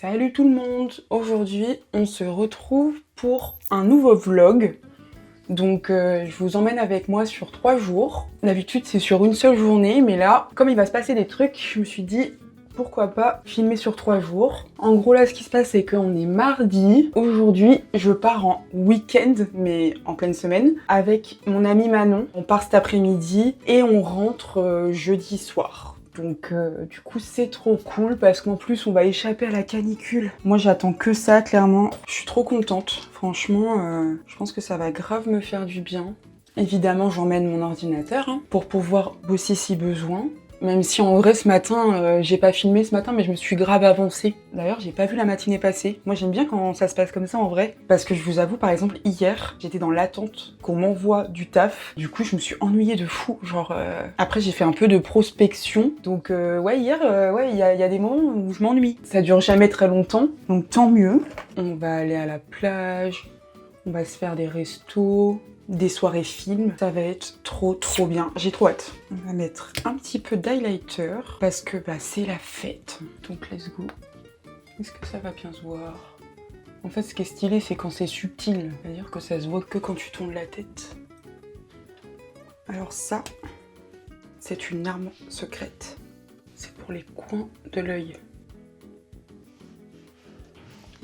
Salut tout le monde! Aujourd'hui, on se retrouve pour un nouveau vlog. Donc je vous emmène avec moi sur 3 jours. D'habitude c'est sur une seule journée, mais là, comme il va se passer des trucs, je me suis dit pourquoi pas filmer sur 3 jours. En gros là ce qui se passe c'est qu'on est mardi. Aujourd'hui je pars en week-end, mais en pleine semaine, avec mon amie Manon. On part cet après-midi et on rentre jeudi soir. Donc du coup c'est trop cool parce qu'en plus on va échapper à la canicule. Moi j'attends que ça clairement. Je suis trop contente. Franchement je pense que ça va grave me faire du bien. Évidemment j'emmène mon ordinateur pour pouvoir bosser si besoin. Même si en vrai ce matin, j'ai pas filmé ce matin mais je me suis grave avancée. D'ailleurs j'ai pas vu la matinée passer. Moi j'aime bien quand ça se passe comme ça en vrai. Parce que je vous avoue par exemple hier, j'étais dans l'attente qu'on m'envoie du taf. Du coup je me suis ennuyée de fou. Genre après j'ai fait un peu de prospection. Donc ouais hier, il y a des moments où je m'ennuie. Ça dure jamais très longtemps. Donc tant mieux. On va aller à la plage. On va se faire des restos. Des soirées films, ça va être trop bien, j'ai trop hâte. On va mettre un petit peu d'highlighter parce que bah, c'est la fête, donc let's go. Est-ce que ça va bien se voir? En fait ce qui est stylé c'est quand c'est subtil, c'est-à-dire que ça se voit que quand tu tournes la tête. Alors ça, c'est une arme secrète, c'est pour les coins de l'œil.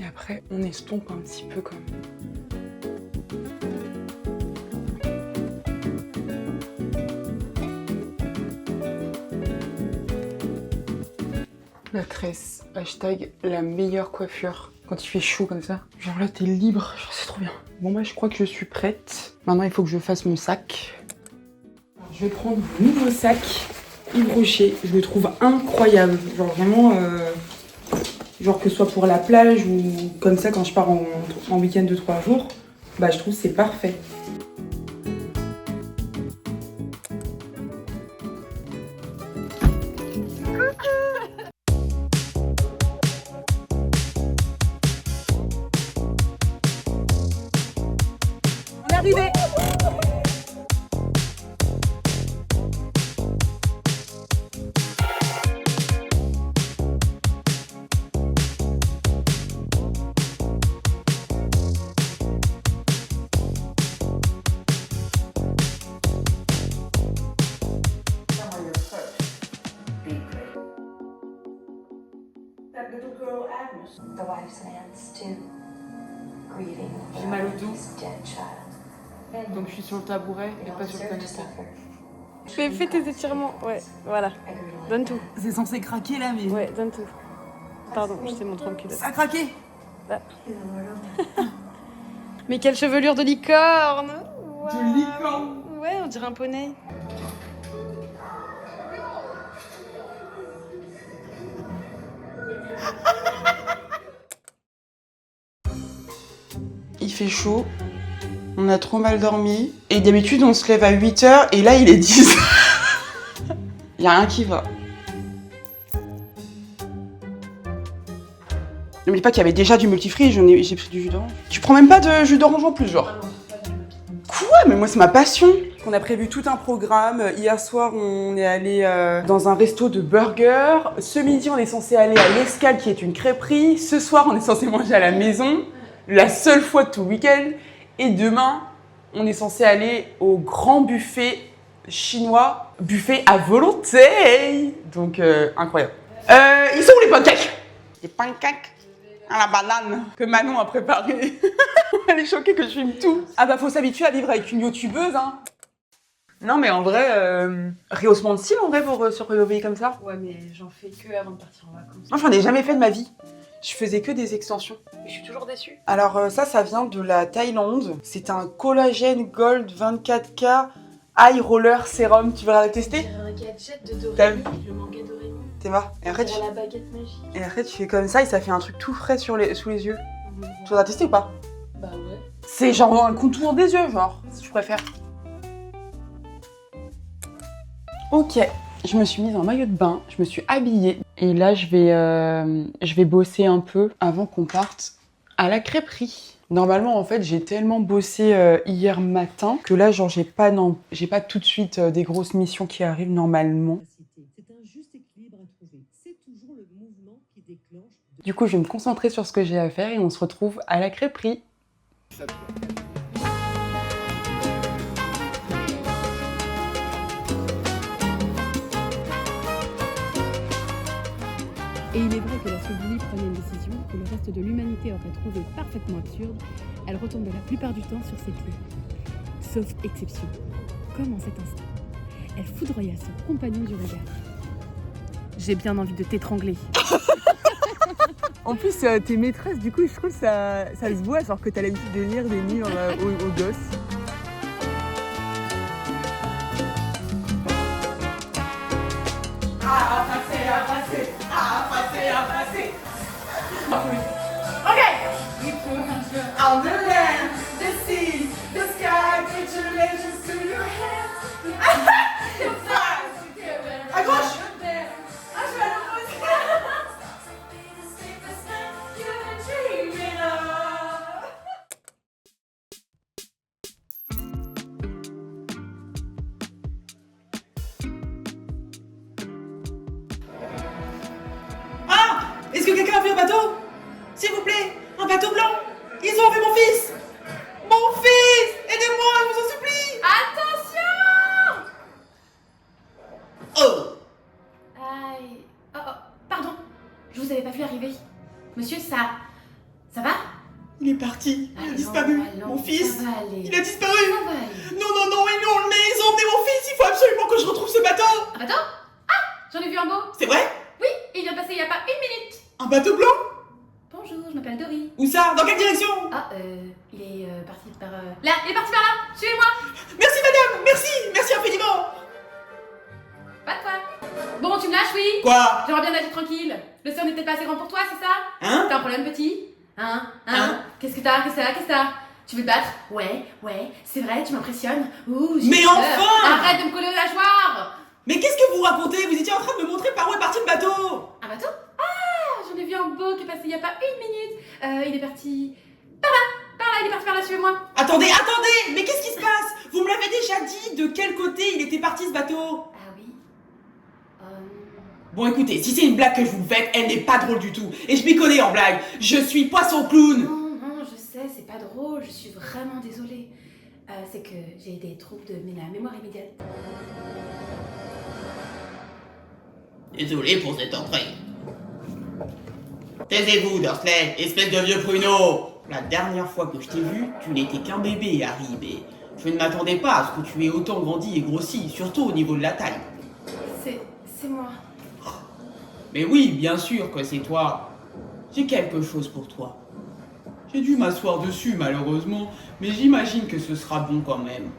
Et après on estompe un petit peu comme... La tresse, hashtag la meilleure coiffure quand il fait chaud comme ça. Genre là t'es libre, genre c'est trop bien. Bon moi je crois que je suis prête. Maintenant il faut que je fasse mon sac. Alors, je vais prendre mon nouveau sac Yves Rocher, je le trouve incroyable. Genre vraiment, genre que ce soit pour la plage ou comme ça quand je pars en week-end de 3 jours, bah je trouve que c'est parfait. On est arrivé! The wife's hands too, grieving J'ai mal au dos, his dead child. donc je suis sur le tabouret et pas sur le canapé. Fais tes étirements, ouais, voilà. Donne tout. C'est censé craquer là mais... Ouais, donne tout. Pardon, je t'ai montré en culotte. Ça a craqué! Là. Mais quelle chevelure de licorne! Wow. De licorne! Ouais, on dirait un poney. Il fait chaud, on a trop mal dormi, et d'habitude on se lève à 8h et là il est 10h. Il y a rien qui va. N'oublie pas qu'il y avait déjà du multifruit, j'ai pris du jus d'orange. Tu prends même pas de jus d'orange en plus, genre? Quoi? Mais moi c'est ma passion. On a prévu tout un programme. Hier soir on est allé dans un resto de burgers. Ce midi on est censé aller à l'Escale qui est une crêperie. Ce soir on est censé manger à la maison. La seule fois de tout le week-end. Et demain, on est censé aller au grand buffet chinois, buffet à volonté. Donc, incroyable. Ils sont où les pancakes? Les pancakes à la banane que Manon a préparé. Elle est choquée que je filme tout. Ah bah, faut s'habituer à vivre avec une youtubeuse, hein. Non, mais en vrai, rehaussement de style, en vrai, pour se réveiller comme ça. Ouais, mais j'en fais que avant de partir en vacances. Moi, j'en ai jamais fait de ma vie. Je faisais que des extensions. Je suis toujours déçue. Alors ça vient de la Thaïlande. C'est un collagène gold 24K eye roller sérum. Tu veux le tester? J'ai un gadget de T'as Doraemon, le manga Doraemon. T'es marre. Et après, Pour la baguette magique. tu fais comme ça et ça fait un truc tout frais sous les yeux. Tu voudrais tester ou pas? Bah ouais. C'est genre un contour des yeux, genre, si tu préfères. Ok. Je me suis mise en maillot de bain, je me suis habillée. Et là, je vais bosser un peu avant qu'on parte à la crêperie. Normalement, en fait, j'ai tellement bossé hier matin que là, genre, j'ai pas tout de suite des grosses missions qui arrivent normalement. C'est un juste équilibre à trouver. C'est toujours le mouvement qui déclenche. Du coup, je vais me concentrer sur ce que j'ai à faire et on se retrouve à la crêperie. Et il est vrai que lorsque Julie prenait une décision que le reste de l'humanité aurait trouvée parfaitement absurde, elle retombait la plupart du temps sur ses pieds. Sauf exception. Comme en cet instant. Elle foudroya son compagnon du regard. J'ai bien envie de t'étrangler. En plus, t'es maîtresse, du coup, je trouve que ça se voit, genre que t'as l'habitude de lire des livres aux gosses. On the land, the sea, the sky, put your legends to your hands. À gauche. Ah, je vais à l'opposé. Ah, est-ce que quelqu'un a vu un bateau? S'il vous plaît, un bateau blanc. Ils ont enlevé mon fils! Mon fils! Aidez-moi, je vous en supplie! Attention! Oh! Aïe. Oh, oh, pardon. Je vous avais pas vu arriver. Monsieur, ça va? Il est parti, il a Allons, disparu. allons, Mon fils, ça va aller. il a disparu! Ça va aller. Non, non, non, ils l'ont emmené, ils ont emmené mon fils! Il faut absolument que je retrouve ce bateau! Un bateau? Ah! J'en ai vu un beau. C'est vrai? Oui, il vient de passer il y a pas une minute. Un bateau blanc? Bonjour, je m'appelle Dory. Où ça? Dans quelle direction? Ah, il est parti par... Là, il est parti par là. Suivez-moi. Merci madame, merci, merci infiniment! Pas de quoi. Bon, tu me lâches, oui? Quoi? J'aimerais bien nager tranquille. Le sol n'est peut-être pas assez grand pour toi, c'est ça? Hein? T'as un problème, petit? Hein? Hein? Qu'est-ce que t'as? Qu'est-ce que t'as? Tu veux te battre? Ouais, c'est vrai, tu m'impressionnes. Ouh, j'ai Mais peur. enfin! Arrête de me coller aux nageoires! Mais qu'est-ce que vous racontez? Vous étiez en train de me montrer par où est parti le bateau! Un bateau? Ah, j'en ai vu un beau qui est passé il y a pas une minute. Il est parti... Par là, il est parti par là, suivez-moi. Attendez, mais qu'est-ce qui se passe? Vous me l'avez déjà dit, de quel côté il était parti ce bateau? Ah oui. Bon écoutez, si c'est une blague que je vous faites, elle n'est pas drôle du tout. Et je m'y connais en blague. Je suis poisson clown. Non, je sais, c'est pas drôle, je suis vraiment désolée. C'est que j'ai des troubles de la mémoire immédiate. Désolé pour cette entrée. Taisez-vous, Dursley, espèce de vieux pruneau. La dernière fois que je t'ai vu, tu n'étais qu'un bébé, Harry, mais je ne m'attendais pas à ce que tu aies autant grandi et grossi, surtout au niveau de la taille. C'est moi. Mais oui, bien sûr que c'est toi. J'ai quelque chose pour toi. J'ai dû m'asseoir dessus, malheureusement, mais j'imagine que ce sera bon quand même.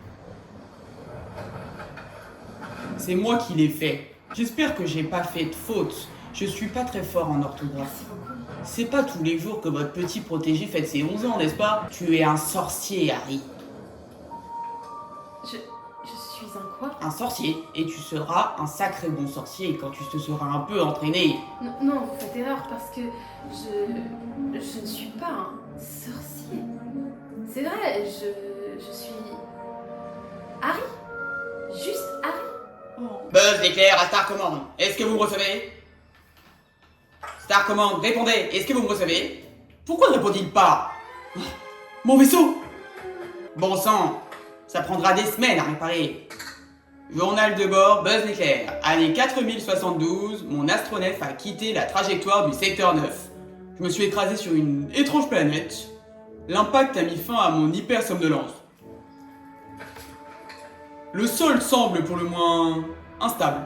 C'est moi qui l'ai fait. J'espère que j'ai pas fait de faute. Je suis pas très fort en orthographe. Merci beaucoup. C'est pas tous les jours que votre petit protégé fête ses 11 ans, n'est-ce pas? Tu es un sorcier, Harry. Je suis un quoi? Un sorcier, et tu seras un sacré bon sorcier quand tu te seras un peu entraîné. Non, vous faites erreur parce que je ne suis pas un sorcier. C'est vrai, je suis... Harry. Juste Harry. Buzz l'éclair à Star Command. Est-ce que vous me recevez? Star Command, répondez. Est-ce que vous me recevez? Pourquoi ne répond-il pas? Mon vaisseau! Bon sang, ça prendra des semaines à réparer. Journal de bord, Buzz l'éclair. Année 4072, mon astronef a quitté la trajectoire du secteur 9. Je me suis écrasé sur une étrange planète. L'impact a mis fin à mon hyper-somnolence. Le sol semble pour le moins instable.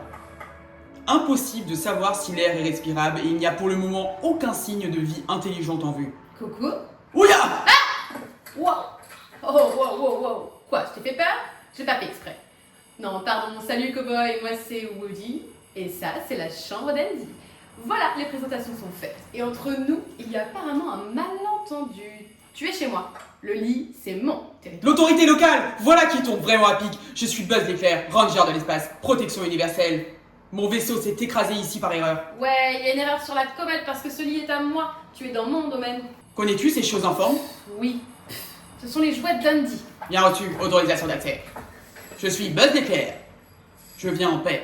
Impossible de savoir si l'air est respirable et il n'y a pour le moment aucun signe de vie intelligente en vue. Coucou. Ouya! Wow. Oh. Quoi, je t'ai fait peur? J'ai pas fait exprès. Non, pardon, salut cowboy, moi c'est Woody. Et ça, c'est la chambre d'Andy. Voilà, les présentations sont faites. Et entre nous, il y a apparemment un malentendu. Tu es chez moi. Le lit, c'est mon territoire. L'autorité locale, voilà qui tombe vraiment à pic. Je suis Buzz l'éclair, ranger de l'espace, protection universelle. Mon vaisseau s'est écrasé ici par erreur. Ouais, il y a une erreur sur la comète parce que ce lit est à moi. Tu es dans mon domaine. Connais-tu ces choses informes? Oui. Ce sont les jouets d'Andy. Bien reçu, autorisation d'accès. Je suis Buzz l'éclair. Je viens en paix.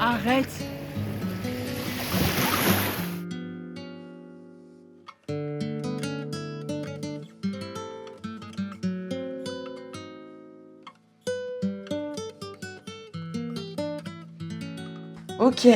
Arrête. Ok,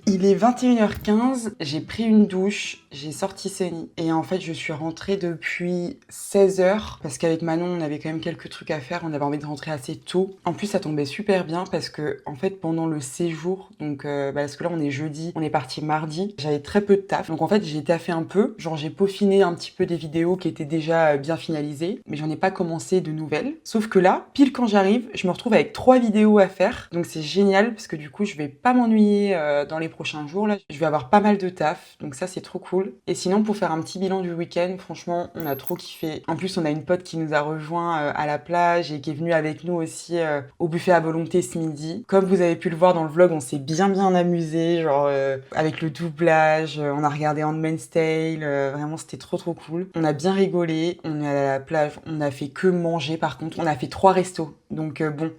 il est 21h15, j'ai pris une douche, j'ai sorti Sunny et en fait je suis rentrée depuis 16h parce qu'avec Manon on avait quand même quelques trucs à faire, on avait envie de rentrer assez tôt. En plus ça tombait super bien parce que en fait pendant le séjour, donc parce que là on est jeudi, on est parti mardi, j'avais très peu de taf, donc en fait j'ai taffé un peu, genre j'ai peaufiné un petit peu des vidéos qui étaient déjà bien finalisées, mais j'en ai pas commencé de nouvelles. Sauf que là, pile quand j'arrive, je me retrouve avec 3 vidéos à faire, donc c'est génial parce que du coup je vais pas m'ennuyer dans les prochains jours là, je vais avoir pas mal de taf, donc ça c'est trop cool. Et sinon pour faire un petit bilan du week-end, franchement on a trop kiffé. En plus on a une pote qui nous a rejoint à la plage et qui est venue avec nous aussi au buffet à volonté ce midi. Comme vous avez pu le voir dans le vlog, on s'est bien amusé, genre avec le doublage, on a regardé Handmaid's Tale, vraiment c'était trop cool. On a bien rigolé, on est allé à la plage, on a fait que manger par contre, on a fait 3 restos, donc bon...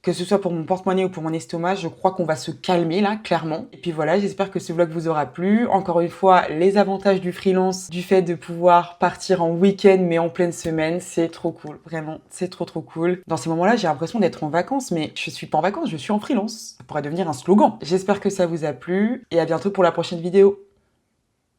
Que ce soit pour mon porte-monnaie ou pour mon estomac, je crois qu'on va se calmer là, clairement. Et puis voilà, j'espère que ce vlog vous aura plu. Encore une fois, les avantages du freelance, du fait de pouvoir partir en week-end mais en pleine semaine, c'est trop cool. Vraiment, c'est trop cool. Dans ces moments-là, j'ai l'impression d'être en vacances, mais je suis pas en vacances, je suis en freelance. Ça pourrait devenir un slogan. J'espère que ça vous a plu et à bientôt pour la prochaine vidéo.